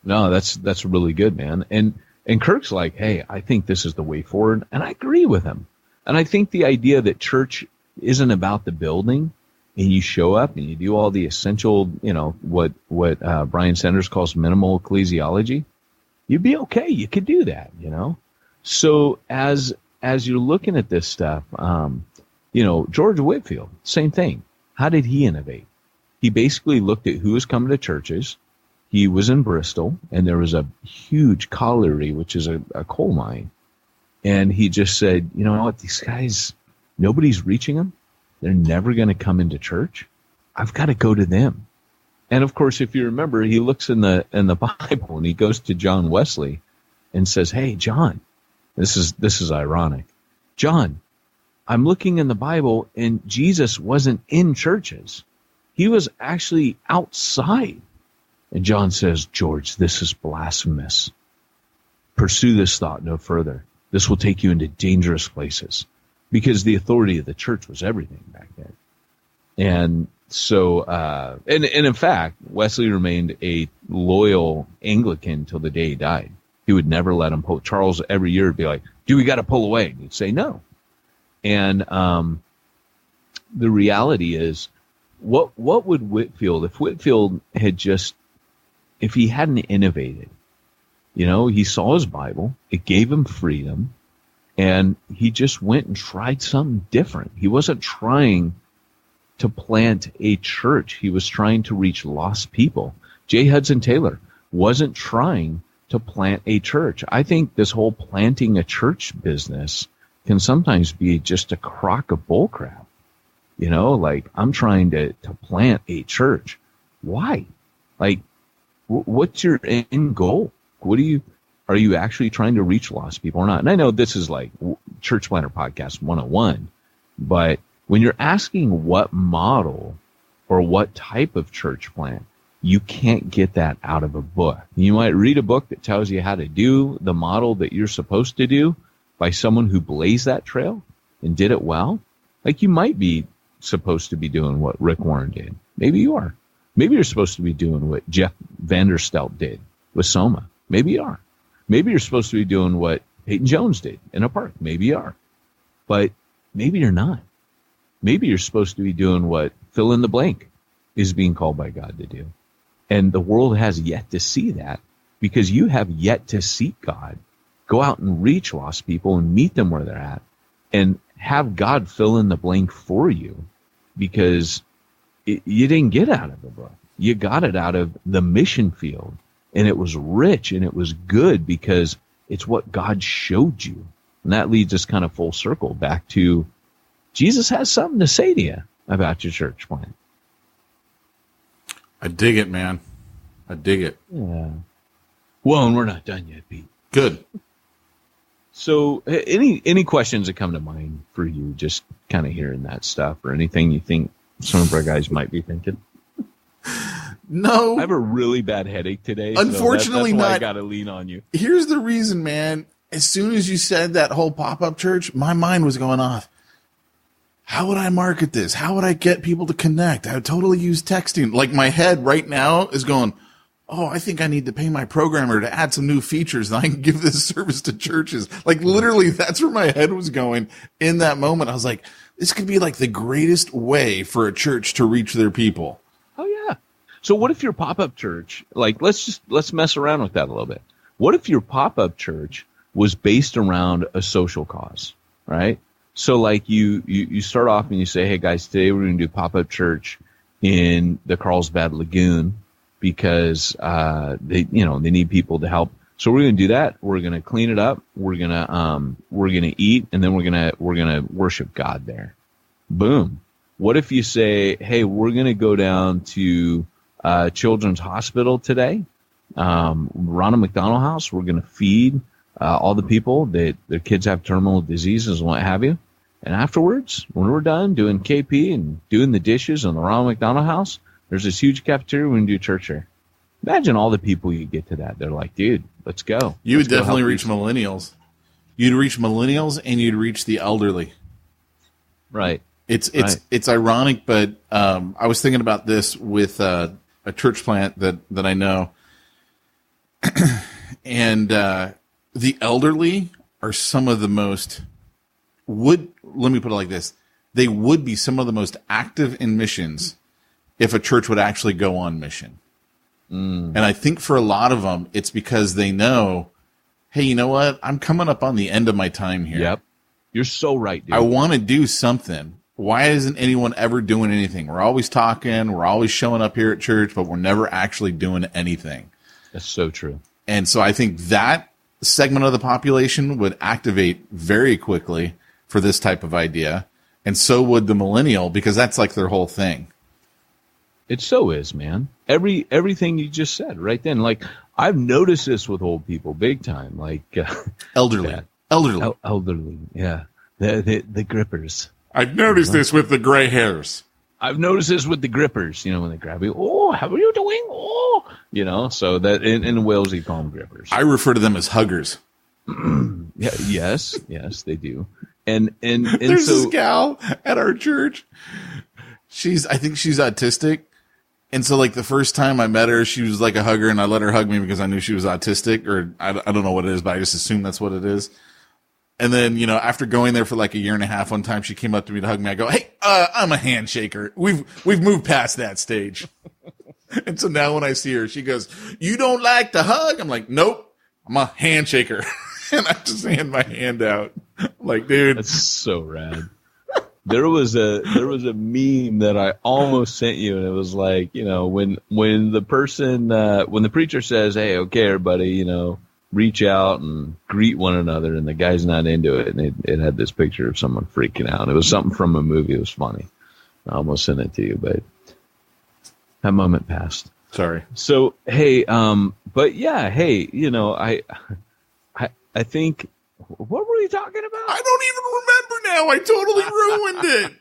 No, that's really good, man. And Kirk's like, hey, I think this is the way forward. And I agree with him. And I think the idea that church isn't about the building, and you show up and you do all the essential, what Brian Sanders calls minimal ecclesiology, you'd be okay. You could do that, So as you're looking at this stuff, George Whitefield, same thing. How did he innovate? He basically looked at who was coming to churches. He was in Bristol, and there was a huge colliery, which is a coal mine. And he just said, you know what, these guys, nobody's reaching them. They're never going to come into church. I've got to go to them. And of course, if you remember, he looks in the Bible and he goes to John Wesley and says, hey, John, this is ironic. John, I'm looking in the Bible, and Jesus wasn't in churches. He was actually outside. And John says, George, this is blasphemous. Pursue this thought no further. This will take you into dangerous places, because the authority of the church was everything back then. And so, and in fact, Wesley remained a loyal Anglican till the day he died. He would never let him pull. Charles every year would be like, do we got to pull away? And he'd say no. And the reality is, what would Whitefield, if Whitefield had just, if he hadn't innovated, he saw his Bible, it gave him freedom, and he just went and tried something different. He wasn't trying to plant a church. He was trying to reach lost people. J. Hudson Taylor wasn't trying to plant a church. I think this whole planting a church business can sometimes be just a crock of bullcrap. Like, I'm trying to plant a church. Why? Like, what's your end goal? Are you actually trying to reach lost people or not? And I know this is like Church Planter Podcast 101, but when you're asking what model or what type of church plant, you can't get that out of a book. You might read a book that tells you how to do the model that you're supposed to do by someone who blazed that trail and did it well. Like, you might be supposed to be doing what Rick Warren did. Maybe you are. Maybe you're supposed to be doing what Jeff Vanderstelt did with Soma. Maybe you are. Maybe you're supposed to be doing what Peyton Jones did in a park. Maybe you are. But maybe you're not. Maybe you're supposed to be doing what fill in the blank is being called by God to do. And the world has yet to see that, because you have yet to seek God. Go out and reach lost people and meet them where they're at, and have God fill in the blank for you, because you didn't get out of the book. You got it out of the mission field, and it was rich and it was good because it's what God showed you. And that leads us kind of full circle back to Jesus has something to say to you about your church plant. I dig it, man. I dig it. Yeah. Well, and we're not done yet, Pete. Good. So any questions that come to mind for you, just kind of hearing that stuff, or anything you think some of our guys might be thinking? No. I have a really bad headache today. Unfortunately, so that's why not. I got to lean on you. Here's the reason, man. As soon as you said that whole pop-up church, my mind was going off. How would I market this? How would I get people to connect? I would totally use texting. Like, my head right now is going, oh, I think I need to pay my programmer to add some new features and I can give this service to churches. Like, literally, that's where my head was going in that moment. I was like, this could be like the greatest way for a church to reach their people. Oh, yeah. So what if your pop-up church, like, let's mess around with that a little bit. What if your pop-up church was based around a social cause, right? So like you start off and you say, hey guys, today we're going to do pop-up church in the Carlsbad Lagoon because they need people to help. So we're going to do that. We're going to clean it up. We're going to eat, and then we're going to worship God there. Boom. What if you say, hey, we're going to go down to Children's Hospital today, Ronald McDonald House. We're going to feed all the people that their kids have terminal diseases and what have you. And afterwards, when we're done doing KP and doing the dishes in the Ronald McDonald House, there's this huge cafeteria. We're going to do church here. Imagine all the people you get to that. They're like, dude, let's go. You would definitely reach millennials. You'd reach millennials and you'd reach the elderly. Right. It's ironic, but I was thinking about this with a church plant that I know. And the elderly are some of the most let me put it like this. They would be some of the most active in missions if a church would actually go on mission. And I think for a lot of them, it's because they know, hey, you know what? I'm coming up on the end of my time here. Yep. You're so right, dude. I want to do something. Why isn't anyone ever doing anything? We're always talking. We're always showing up here at church, but we're never actually doing anything. That's so true. And so I think that segment of the population would activate very quickly for this type of idea. And so would the millennial, because that's like their whole thing. It so is, man. Everything you just said right then. Like, I've noticed this with old people big time. Like elderly. Yeah. The grippers. I've noticed this with the gray hairs. I've noticed this with the grippers, when they grab you. Oh, how are you doing? Oh, so that in Wales, you call them grippers. I refer to them as huggers. Yeah, yes, they do. And there's so, this gal at our church. I think she's autistic. And so like the first time I met her, she was like a hugger and I let her hug me because I knew she was autistic, or I don't know what it is, but I just assume that's what it is. And then, after going there for like a year and a half, one time she came up to me to hug me. I go, hey, I'm a handshaker. We've moved past that stage. And so now when I see her, she goes, you don't like to hug? I'm like, nope, I'm a handshaker. And I just hand my hand out. I'm like, dude. That's so rad. There was a meme that I almost sent you, and it was like, when the preacher says, hey, okay, everybody, reach out and greet one another, and the guy's not into it, and it had this picture of someone freaking out. It was something from a movie. It was funny. I almost sent it to you, but that moment passed. Sorry. So, hey, but yeah, hey, I think, what were we talking about? I don't even remember now. I totally ruined it.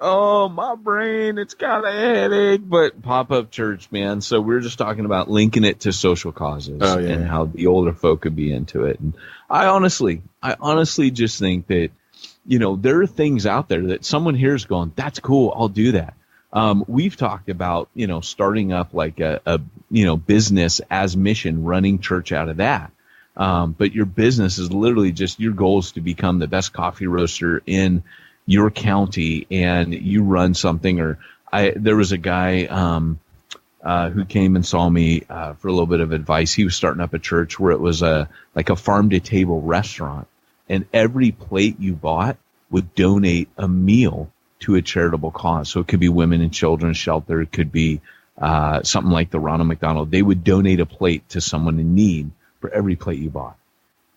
Oh, my brain, it's got a headache. But pop-up church, man. So we're just talking about linking it to social causes and how the older folk could be into it. And I honestly just think that, there are things out there that someone here is going, that's cool, I'll do that. We've talked about, starting up like a business as mission, running church out of that. But your business is literally just, your goal is to become the best coffee roaster in your county, and you run something. There was a guy who came and saw me for a little bit of advice. He was starting up a church where it was like a farm to table restaurant, and every plate you bought would donate a meal to a charitable cause. So it could be women and children's shelter. It could be something like the Ronald McDonald. They would donate a plate to someone in need for every plate you bought.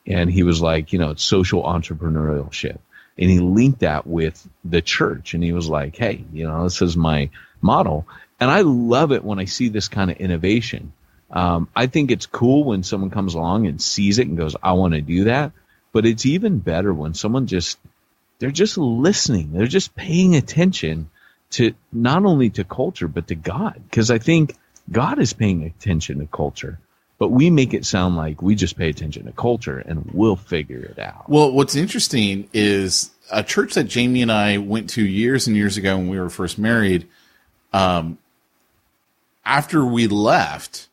And he was like, it's social entrepreneurship. And he linked that with the church. And he was like, hey, this is my model. And I love it when I see this kind of innovation. I think it's cool when someone comes along and sees it and goes, I want to do that. But it's even better when someone they're just listening. They're just paying attention to not only to culture, but to God. Because I think God is paying attention to culture. But we make it sound like we just pay attention to culture and we'll figure it out. Well, what's interesting is a church that Jamie and I went to years and years ago when we were first married. After we left,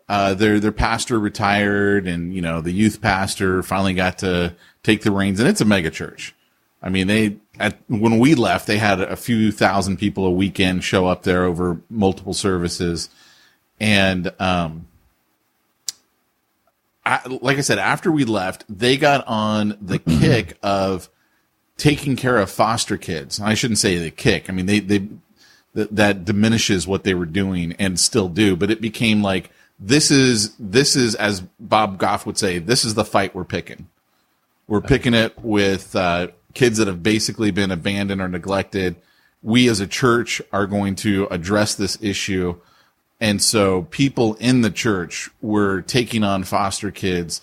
their pastor retired, and the youth pastor finally got to take the reins. And it's a mega church. I mean, when we left, they had a few thousand people a weekend show up there over multiple services, and like I said, after we left, they got on the kick of taking care of foster kids. I shouldn't say the kick. I mean, that diminishes what they were doing and still do. But it became like, this is, as Bob Goff would say, this is the fight we're picking. We're picking it with kids that have basically been abandoned or neglected. We as a church are going to address this issue. And so people in the church were taking on foster kids.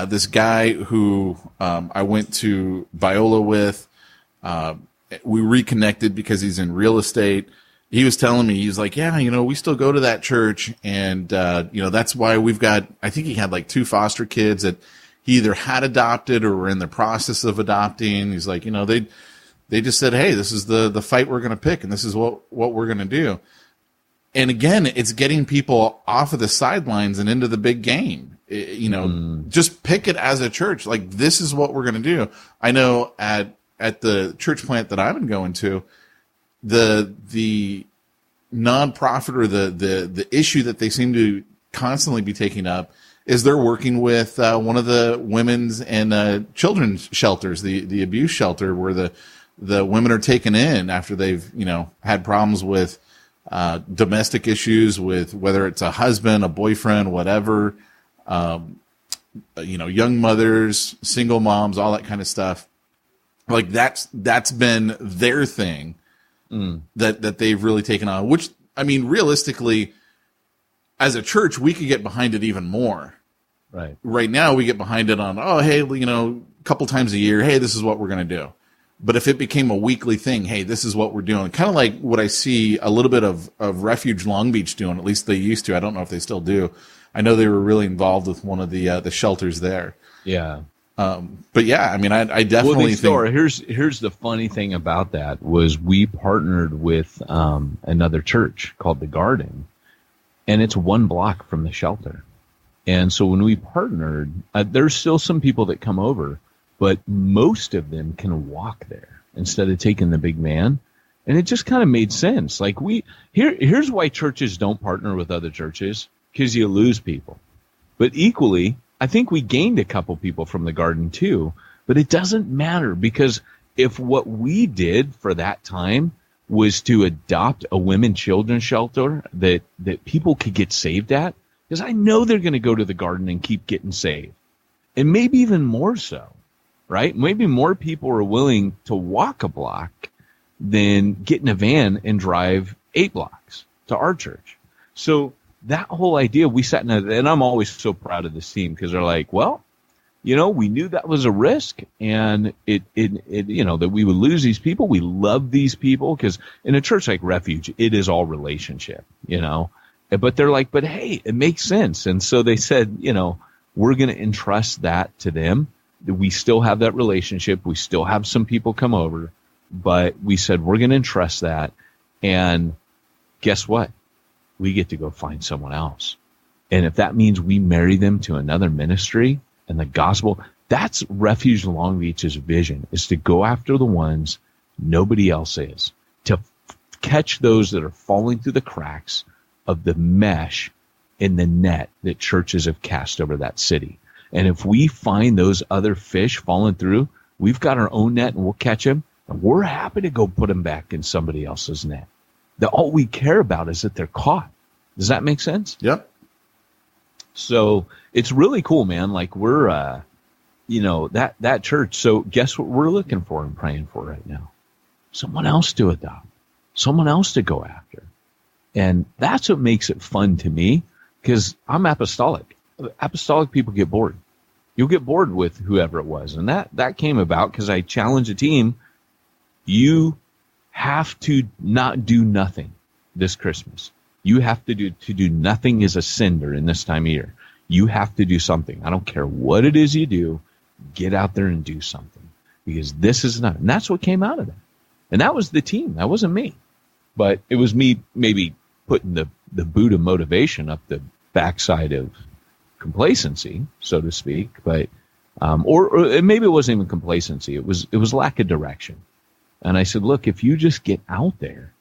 This guy who I went to Biola with, we reconnected because he's in real estate. He was telling me, he was like, yeah, we still go to that church. And, that's why we've got, I think he had like 2 foster kids that he either had adopted or were in the process of adopting. He's like, they just said, hey, this is the fight we're going to pick, and this is what we're going to do. And again, it's getting people off of the sidelines and into the big game. Just pick it as a church. Like, this is what we're going to do. I know at the church plant that I've been going to, the nonprofit or the issue that they seem to constantly be taking up is they're working with one of the women's and children's shelters, the abuse shelter, where the women are taken in after they've had problems with domestic issues, with whether it's a husband, a boyfriend, whatever, young mothers, single moms, all that kind of stuff. Like that's been their thing that they've really taken on, which, I mean, realistically, as a church, we could get behind it even more. Right now, we get behind it on, hey, a couple times a year, hey, this is what we're going to do. But if it became a weekly thing, hey, this is what we're doing. Kind of like what I see a little bit of Refuge Long Beach doing, at least they used to. I don't know if they still do. I know they were really involved with one of the shelters there. Yeah. But yeah, I mean, I definitely think. Here's the funny thing about that was we partnered with another church called The Garden, and it's 1 block from the shelter. And so when we partnered, there's still some people that come over, but most of them can walk there instead of taking the big van. And it just kind of made sense. Like here's why churches don't partner with other churches, because you lose people. But equally, I think we gained a couple people from the Garden too, but it doesn't matter, because if what we did for that time was to adopt a women's children's shelter that people could get saved at, because I know they're going to go to the Garden and keep getting saved, and maybe even more so, right? Maybe more people are willing to walk a block than get in a van and drive 8 blocks to our church. So that whole idea, we sat in and I'm always so proud of this team, because they're like, well, we knew that was a risk, and it that we would lose these people. We love these people, because in a church like Refuge, it is all relationship, But they're like, but hey, it makes sense. And so they said, we're going to entrust that to them. We still have that relationship. We still have some people come over, but we said, we're going to entrust that. And guess what? We get to go find someone else. And if that means we marry them to another ministry and the gospel, that's Refuge Long Beach's vision, is to go after the ones nobody else is, to catch those that are falling through the cracks of the mesh in the net that churches have cast over that city. And if we find those other fish falling through, we've got our own net and we'll catch them, And we're happy to go put them back in somebody else's net. That all we care about is that they're caught. Does that make sense? Yep. So it's really cool, man. Like we're, that church. So guess what we're looking for and praying for right now? Someone else to adopt, someone else to go after. And that's what makes it fun to me, because I'm apostolic. Apostolic people get bored. You'll get bored with whoever it was. And that came about because I challenged a team. You have to not do nothing this Christmas. You have to do nothing is a sin during this time of year. You have to do something. I don't care what it is you do. Get out there and do something, because this is not. And that's what came out of that. And that was the team. That wasn't me. But it was me maybe putting the boot of motivation up the backside of complacency, so to speak. But or maybe it wasn't even complacency. It was lack of direction. And I said, look, if you just get out there,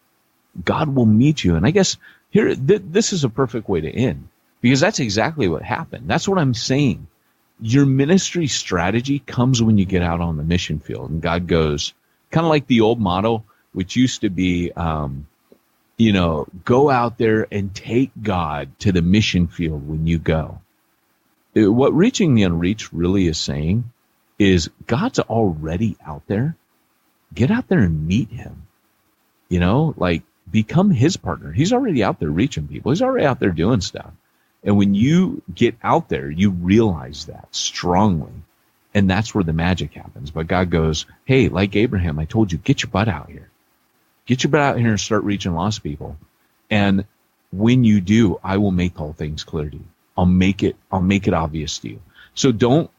God will meet you. And I guess here, this is a perfect way to end, because that's exactly what happened. That's what I'm saying. Your ministry strategy comes when you get out on the mission field, and God goes, kind of like the old motto, which used to be, go out there and take God to the mission field when you go. What Reaching the Unreached really is saying is God's already out there. Get out there and meet him. Become his partner. He's already out there reaching people. He's already out there doing stuff. And when you get out there, you realize that strongly. And that's where the magic happens. But God goes, hey, like Abraham, I told you, get your butt out here. Get your butt out here and start reaching lost people. And when you do, I will make all things clear to you. I'll make it obvious to you. So don't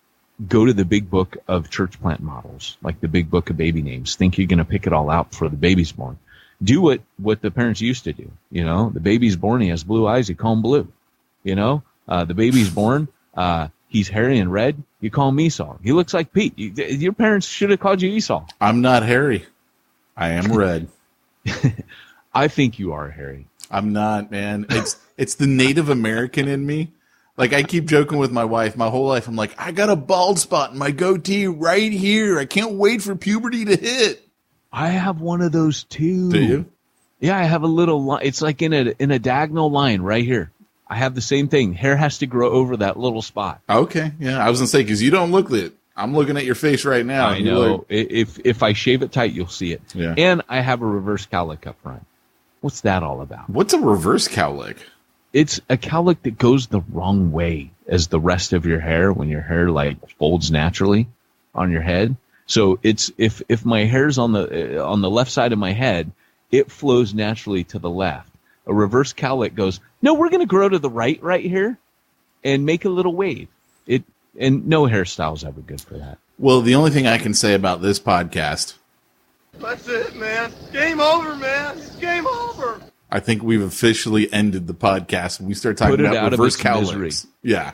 go to the big book of church plant models, like the big book of baby names. Think you're going to pick it all out before the baby's born. Do what the parents used to do. The baby's born, he has blue eyes, you call him Blue. The baby's born, he's hairy and red, you call him Esau. He looks like Pete. Your parents should have called you Esau. I'm not hairy. I am red. I think you are hairy. I'm not, man. It's the Native American in me. Like, I keep joking with my wife my whole life. I'm like, I got a bald spot in my goatee right here. I can't wait for puberty to hit. I have one of those too. Do you? Yeah, I have a little line. It's like in a diagonal line right here. I have the same thing. Hair has to grow over that little spot. Okay, yeah. I was gonna say, because you don't look it. I'm looking at your face right now. I know. If I shave it tight, you'll see it. Yeah. And I have a reverse cowlick up front. What's that all about? What's a reverse cowlick? It's a cowlick that goes the wrong way as the rest of your hair when your hair folds naturally on your head. So it's if my hair's on the left side of my head, it flows naturally to the left. A reverse cowlick goes, no, we're going to grow to the right here and make a little wave. And no hairstyle's ever good for that. Well, the only thing I can say about this podcast, that's it, man. Game over, man. It's game over. I think we've officially ended the podcast when we start talking about reverse cowlicks. Yeah.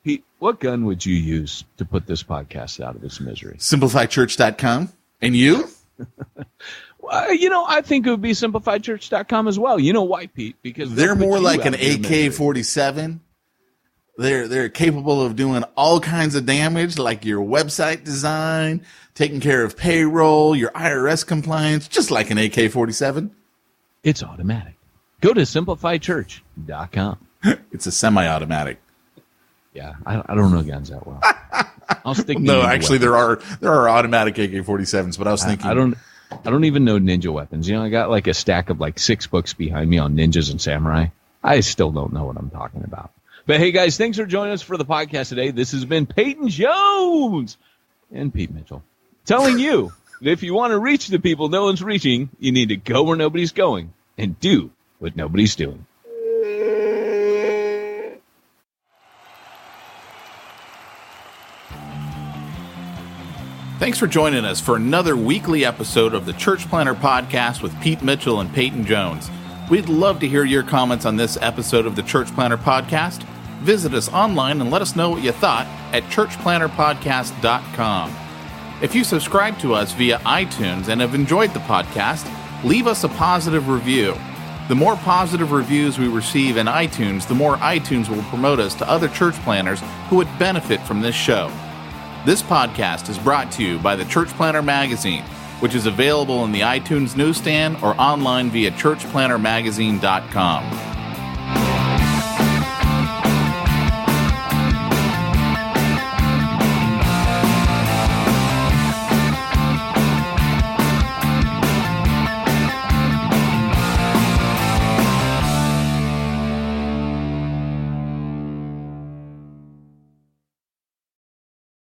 Pete, what gun would you use to put this podcast out of its misery? SimplifiedChurch.com. And you? I think it would be SimplifiedChurch.com as well. You know why, Pete? Because they're more like an AK-47. They're capable of doing all kinds of damage, like your website design, taking care of payroll, your IRS compliance, just like an AK-47. It's automatic. Go to SimplifiedChurch.com. It's a semi-automatic. Yeah, I don't know guns that well. I'll stick. No, actually, there are automatic AK-47s, but I was thinking I don't even know ninja weapons. I got like a stack of 6 books behind me on ninjas and samurai. I still don't know what I'm talking about. But hey, guys, thanks for joining us for the podcast today. This has been Peyton Jones and Pete Mitchell telling you that if you want to reach the people no one's reaching, you need to go where nobody's going and do what nobody's doing. Thanks for joining us for another weekly episode of the Church Planter Podcast with Pete Mitchell and Peyton Jones. We'd love to hear your comments on this episode of the Church Planter Podcast. Visit us online and let us know what you thought at churchplanterpodcast.com. If you subscribe to us via iTunes and have enjoyed the podcast, leave us a positive review. The more positive reviews we receive in iTunes, the more iTunes will promote us to other church planners who would benefit from this show. This podcast is brought to you by the Church Planter Magazine, which is available in the iTunes newsstand or online via churchplantermagazine.com.